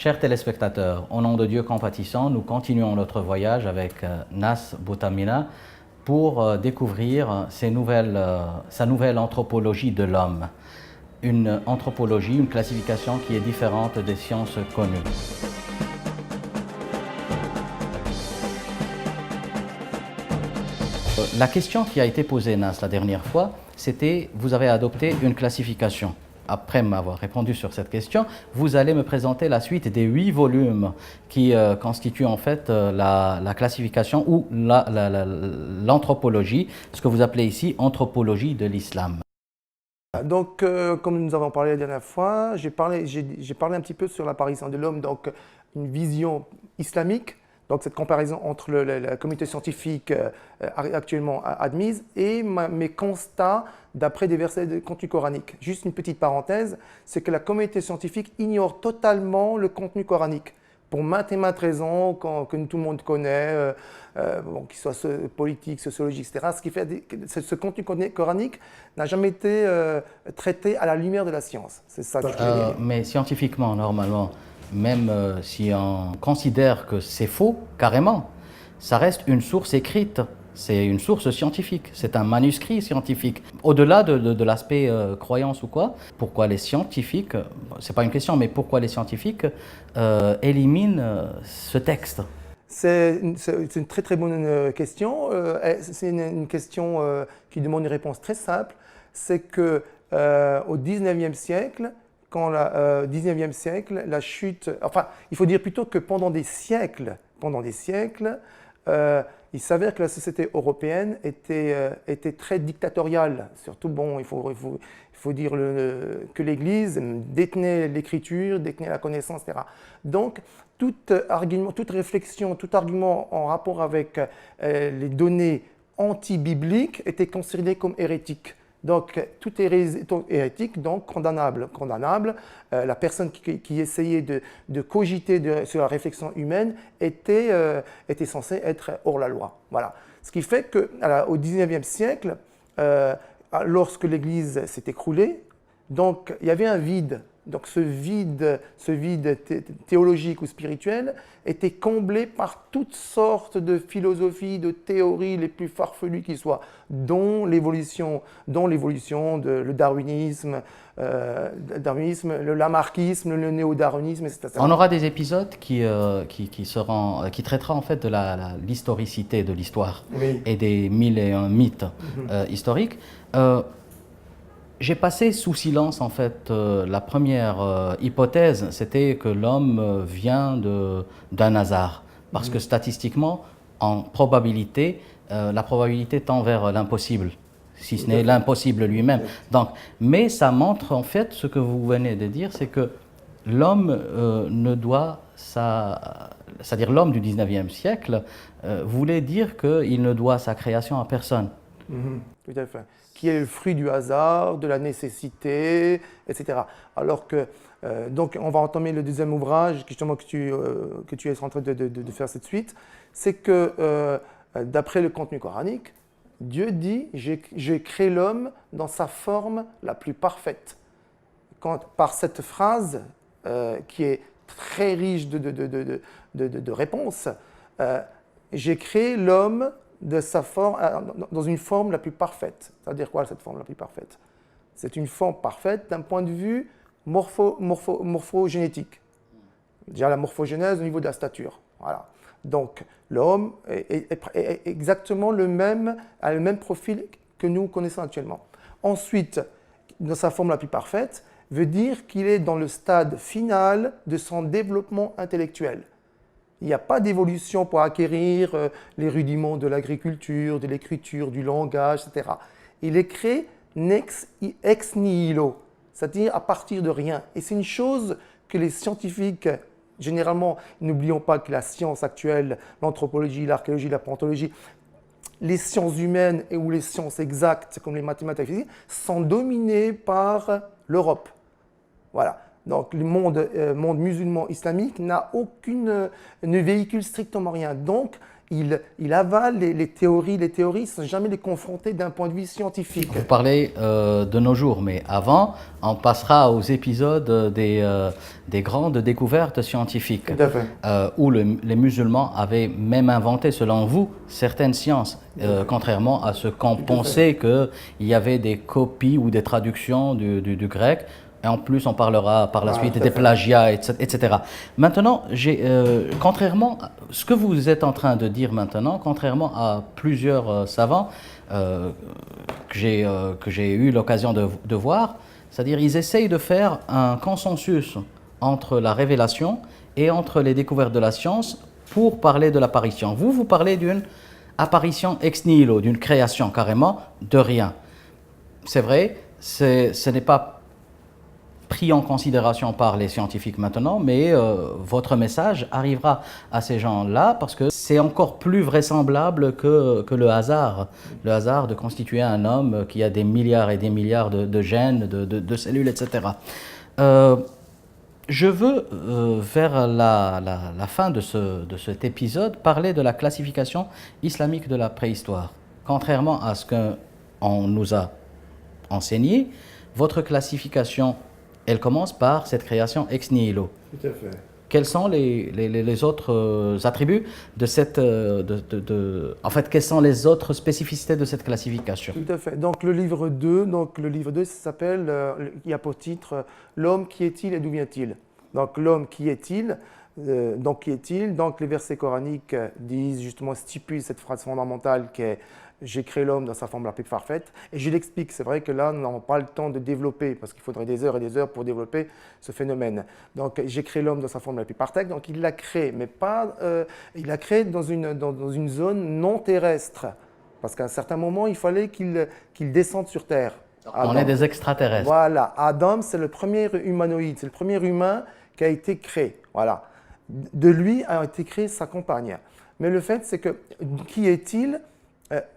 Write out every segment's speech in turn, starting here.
Chers téléspectateurs, au nom de Dieu compatissant, nous continuons notre voyage avec Nas Boutamina pour découvrir sa nouvelle anthropologie de l'homme. Une anthropologie, une classification qui est différente des sciences connues. La question qui a été posée, Nas, la dernière fois, c'était, vous avez adopté une classification. Après m'avoir répondu sur cette question, vous allez me présenter la suite des 8 volumes qui constituent en fait la classification ou l'anthropologie, ce que vous appelez ici anthropologie de l'islam. Donc, comme nous avons parlé la dernière fois, j'ai parlé un petit peu sur l'apparition de l'homme, donc une vision islamique, donc cette comparaison entre la communauté scientifique actuellement admise et mes constats d'après des versets de contenu coranique. Juste une petite parenthèse, c'est que la communauté scientifique ignore totalement le contenu coranique. Pour maintes et maintes raisons que tout le monde connaît, qu'il soit politique, sociologique, etc. Ce qui fait que ce contenu coranique n'a jamais été traité à la lumière de la science. C'est ça que je voulais dire. Mais scientifiquement, normalement, même si on considère que c'est faux, carrément, ça reste une source écrite. C'est une source scientifique, c'est un manuscrit scientifique. Au-delà de l'aspect croyance ou quoi, pourquoi les scientifiques, c'est pas une question, mais pourquoi les scientifiques éliminent ce texte? C'est une très très bonne question. C'est une question qui demande une réponse très simple. C'est que au 19e siècle, la chute, enfin, il faut dire plutôt que pendant des siècles, il s'avère que la société européenne était très dictatoriale. Surtout, bon, il faut dire que l'Église détenait l'écriture, détenait la connaissance, etc. Donc, tout réflexion, tout argument en rapport avec les données anti-bibliques était considéré comme hérétique. Donc, tout hérétique, donc condamnable. La personne qui essayait de cogiter sur la réflexion humaine était censée être hors la loi. Voilà. Ce qui fait qu'au XIXe siècle, lorsque l'Église s'est écroulée, donc il y avait un vide. Donc ce vide théologique ou spirituel était comblé par toutes sortes de philosophies, de théories les plus farfelues qui soient, dont l'évolution, le darwinisme, le lamarckisme, le néo-darwinisme, etc. On aura des épisodes qui traitera en fait de l'historicité de l'histoire, oui, et des 1001 mythes historiques. J'ai passé sous silence en fait la première hypothèse, c'était que l'homme vient d'un hasard, parce que statistiquement, en probabilité, la probabilité tend vers l'impossible, si ce n'est l'impossible lui-même. Donc, mais ça montre en fait ce que vous venez de dire, c'est que l'homme c'est-à-dire l'homme du 19e siècle, voulait dire qu'il ne doit sa création à personne. Tout à fait. Qui est le fruit du hasard, de la nécessité, etc. Alors que, donc on va entamer le deuxième ouvrage, justement, que tu es en train de faire cette suite, c'est que d'après le contenu coranique, Dieu dit « j'ai créé l'homme dans sa forme la plus parfaite ». Par cette phrase qui est très riche de réponses, j'ai créé l'homme dans une forme la plus parfaite. Ça veut dire quoi, cette forme la plus parfaite? C'est une forme parfaite d'un point de vue morphogénétique. Déjà la morphogénèse au niveau de la stature. Voilà. Donc l'homme est exactement a le même profil que nous connaissons actuellement. Ensuite, dans sa forme la plus parfaite, veut dire qu'il est dans le stade final de son développement intellectuel. Il n'y a pas d'évolution pour acquérir les rudiments de l'agriculture, de l'écriture, du langage, etc. Il est créé ex nihilo, c'est-à-dire à partir de rien. Et c'est une chose que les scientifiques, généralement, n'oublions pas que la science actuelle, l'anthropologie, l'archéologie, la paléontologie, les sciences humaines ou les sciences exactes, comme les mathématiques et la physique, sont dominées par l'Europe. Voilà. Donc le monde musulman islamique ne véhicule strictement rien. Donc il avale les théories. Les théories, sans jamais les confronter d'un point de vue scientifique. Vous parlez de nos jours, mais avant, on passera aux épisodes des grandes découvertes scientifiques, Tout à fait. où les musulmans avaient même inventé, selon vous, certaines sciences, contrairement à ce qu'on pensait qu'il y avait des copies ou des traductions du grec. Et en plus, on parlera par la suite des plagiats, etc. Maintenant, contrairement à ce que vous êtes en train de dire maintenant, contrairement à plusieurs savants que j'ai eu l'occasion de voir, c'est-à-dire ils essayent de faire un consensus entre la révélation et entre les découvertes de la science pour parler de l'apparition. Vous parlez d'une apparition ex nihilo, d'une création carrément de rien. C'est vrai, ce n'est pas pris en considération par les scientifiques maintenant, mais votre message arrivera à ces gens-là parce que c'est encore plus vraisemblable que le hasard de constituer un homme qui a des milliards et des milliards de gènes, de cellules, etc. Je veux, vers la fin de cet épisode, parler de la classification islamique de la préhistoire. Contrairement à ce qu'on nous a enseigné, votre classification, elle commence par cette création ex nihilo. Tout à fait. Quels sont les autres attributs de cette... en fait, quelles sont les autres spécificités de cette classification? Tout à fait. Donc le livre 2, ça s'appelle, il y a pour titre « L'homme, qui est-il et d'où vient-il » Donc l'homme, qui est-il? Donc les versets coraniques disent justement, stipulent cette phrase fondamentale qui est j'ai créé l'homme dans sa forme la plus parfaite. Et je l'explique, c'est vrai que là, nous n'avons pas le temps de développer, parce qu'il faudrait des heures et des heures pour développer ce phénomène. Donc j'ai créé l'homme dans sa forme la plus parfaite, donc il l'a créé, mais pas, il l'a créé dans une zone non terrestre. Parce qu'à un certain moment, il fallait qu'il descende sur Terre. Adam. On est des extraterrestres. Voilà, Adam, c'est le premier humanoïde, c'est le premier humain qui a été créé. Voilà. De lui a été créée sa compagne. Mais le fait, c'est que, qui est-il?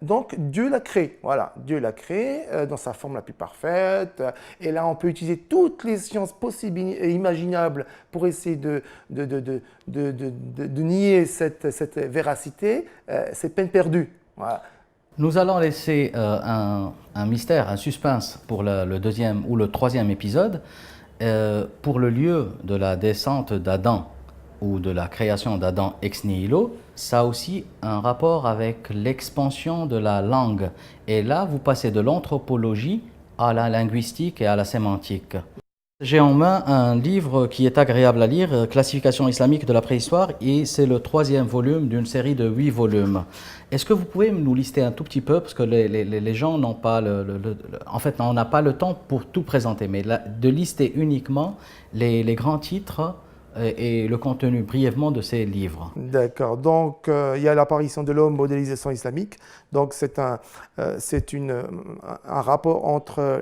Donc Dieu l'a créé, voilà, Dieu l'a créé dans sa forme la plus parfaite, et là on peut utiliser toutes les sciences possibles et imaginables pour essayer de nier cette véracité, c'est peine perdue. Voilà. Nous allons laisser un mystère, un suspense pour le deuxième ou le troisième épisode, pour le lieu de la descente d'Adam ou de la création d'Adam ex nihilo. Ça a aussi un rapport avec l'expansion de la langue. Et là, vous passez de l'anthropologie à la linguistique et à la sémantique. J'ai en main un livre qui est agréable à lire, Classification islamique de la préhistoire, et c'est le troisième volume d'une série de 8 volumes. Est-ce que vous pouvez nous lister un tout petit peu, parce que les gens n'ont pas en fait, on n'a pas le temps pour tout présenter, mais de lister uniquement les grands titres et le contenu brièvement de ces livres. D'accord. Donc, il y a l'apparition de l'homme, modélisation islamique. Donc, c'est un rapport entre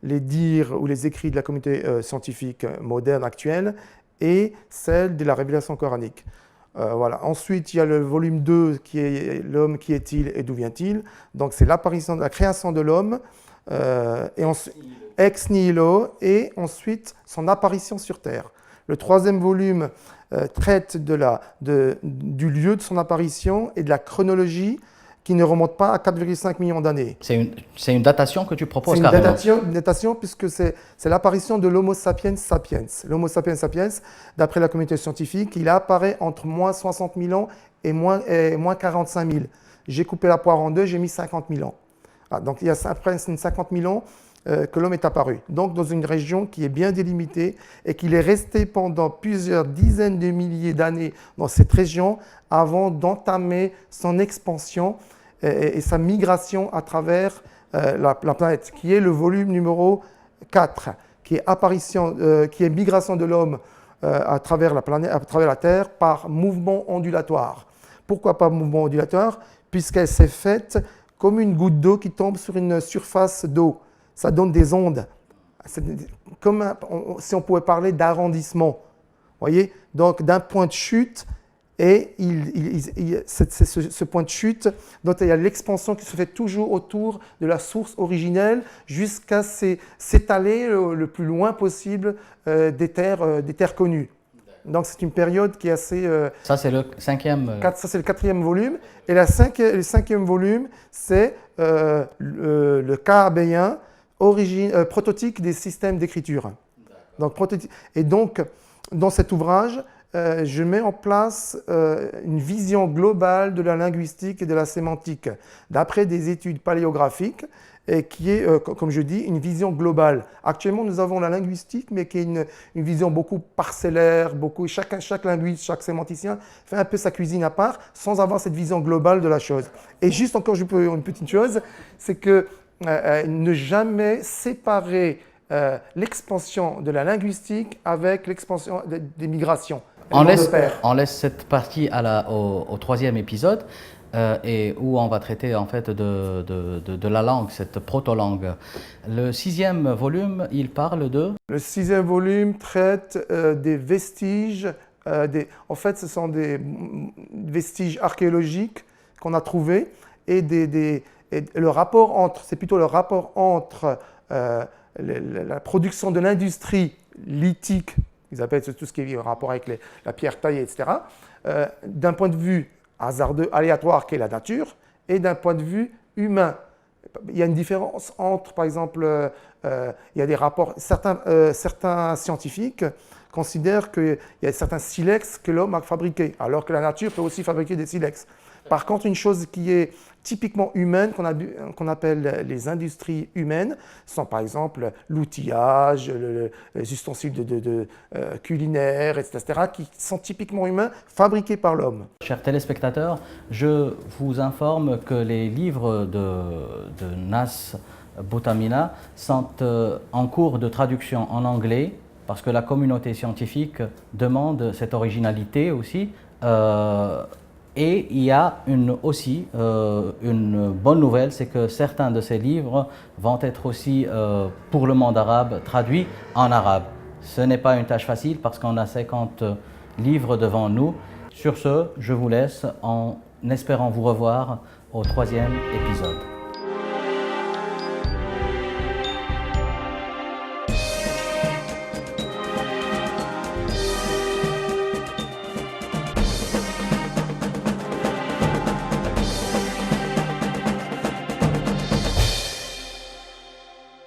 les dires ou les écrits de la communauté scientifique moderne actuelle et celle de la révélation coranique. Voilà. Ensuite, il y a le volume 2 qui est l'homme, qui est-il et d'où vient-il. Donc, c'est l'apparition, la création de l'homme et ex nihilo, et ensuite son apparition sur Terre. Le troisième volume traite du lieu de son apparition et de la chronologie qui ne remonte pas à 4,5 millions d'années. C'est une datation que tu proposes, carrément. C'est une datation puisque c'est l'apparition de l'Homo sapiens sapiens. L'Homo sapiens sapiens, d'après la communauté scientifique, il apparaît entre moins 60 000 ans et moins 45 000. J'ai coupé la poire en deux, j'ai mis 50 000 ans. Ah, donc il y a après 50 000 ans que l'homme est apparu. Donc dans une région qui est bien délimitée et qu'il est resté pendant plusieurs dizaines de milliers d'années dans cette région avant d'entamer son expansion et sa migration à travers la planète, qui est le volume numéro 4, qui est migration de l'homme à travers la planète, à travers la Terre par mouvement ondulatoire. Pourquoi pas mouvement ondulatoire? Puisqu'elle s'est faite comme une goutte d'eau qui tombe sur une surface d'eau. Ça donne des ondes. C'est comme si on pouvait parler d'arrondissement. Voyez? Donc d'un point de chute, et ce point de chute, donc il y a l'expansion qui se fait toujours autour de la source originelle jusqu'à s'étaler le plus loin possible des terres connues. Donc c'est une période qui est assez... Ça c'est le cinquième... Ça c'est le 4e volume. Et le 5e volume, c'est le Ka'abéen, prototype des systèmes d'écriture. Et donc, dans cet ouvrage, je mets en place une vision globale de la linguistique et de la sémantique, d'après des études paléographiques, et qui est, comme je dis, une vision globale. Actuellement, nous avons la linguistique, mais qui est une vision beaucoup parcellaire, chaque linguiste, chaque sémanticien fait un peu sa cuisine à part, sans avoir cette vision globale de la chose. Et juste encore une petite chose, c'est que ne jamais séparer l'expansion de la linguistique avec l'expansion des migrations. On laisse cette partie au 3e épisode et où on va traiter en fait de la langue, cette proto-langue. Le 6e volume, il parle de... Le 6e volume traite des vestiges. En fait, ce sont des vestiges archéologiques qu'on a trouvés et le rapport entre, c'est plutôt le rapport entre la production de l'industrie lithique, ils appellent tout ce qui est en rapport avec la pierre taillée, etc., d'un point de vue hasardeux, aléatoire qui est la nature, et d'un point de vue humain. Il y a une différence entre, par exemple, il y a des rapports, certains scientifiques considèrent qu'il y a certains silex que l'homme a fabriqués, alors que la nature peut aussi fabriquer des silex. Par contre, une chose qui est typiquement humaine, qu'on appelle les industries humaines, sont par exemple l'outillage, les ustensiles culinaires, etc., qui sont typiquement humains, fabriqués par l'homme. Chers téléspectateurs, je vous informe que les livres de Nas Boutamina sont en cours de traduction en anglais, parce que la communauté scientifique demande cette originalité aussi. Et il y a aussi une bonne nouvelle, c'est que certains de ces livres vont être aussi, pour le monde arabe, traduits en arabe. Ce n'est pas une tâche facile parce qu'on a 50 livres devant nous. Sur ce, je vous laisse en espérant vous revoir au 3e épisode.